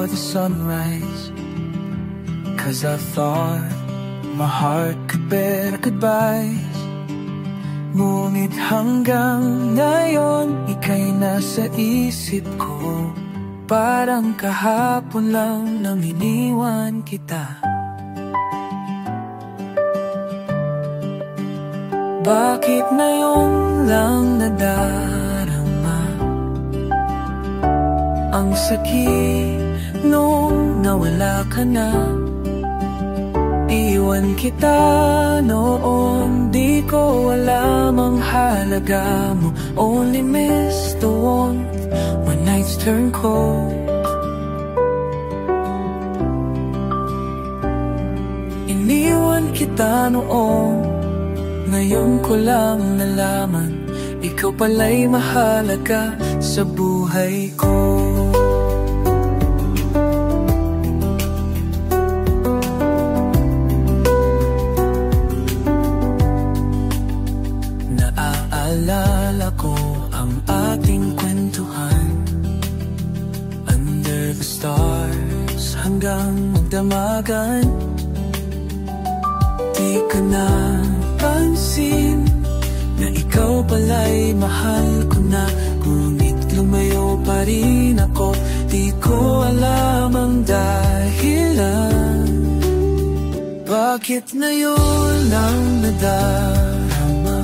the sunrise, 'cause I thought my heart could bear goodbyes. Ngunit hanggang ngayon, ika'y nasa isip ko. Parang kahapon lang nang iniwan kita. Bakit ngayon lang nadarama ang sakit nung nawala ka na? Iwan kita noon, di ko alam ang halaga mo. Only miss the warmth when nights turn cold. Iniwan kita noon, ngayon ko lang nalaman, ikaw pala'y mahalaga sa buhay ko. Naaalala ko ang ating kwentuhan under the stars hanggang magdamagan. Di ka na pansin na ikaw pala'y mahal ko na, ngunit lumayo pa rin ako. Di ko alam ang dahilan, bakit ngayon lang nadarama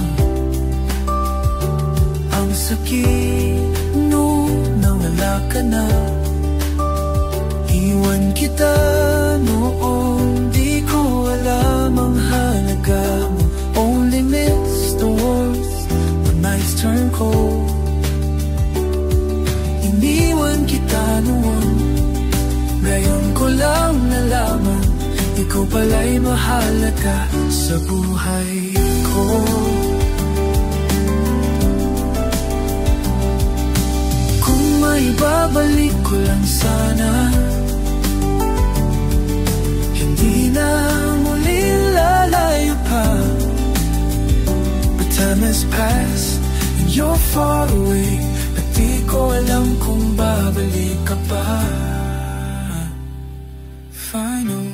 ang sakit nung nawala ka na. Iwan kita noon, di ko alam ang halaga mo. Only miss the warmth when nights turn cold. Iniwan kita noon, ngayon ko lang nalaman, ikaw pala'y mahalaga sa buhay ko. Kung may babalik ko lang sana, hindi na muli lalayo pa. But time has passed and you're far away, at di ko alam kung babalik ka pa. Final,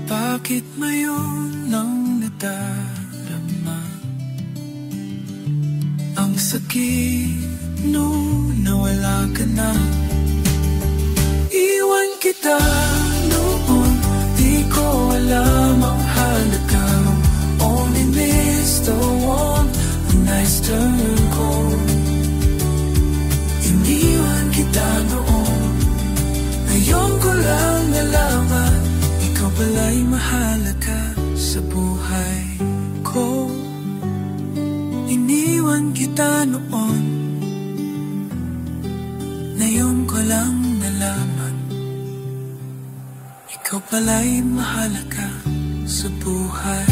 bakit ngayon lang nadarama ang sakit nung nawala ka na? Iwan kita noon, di ko alam ang halaga mo. Only miss the warmth when nights turn cold. Iniwan kita noon, ngayon ko lang nalaman, ikaw pala'y mahalaga sa buhay ko. Iniwan kita noon, ngayon ko lang nalaman, ikaw pala'y mahalaga sa buhay.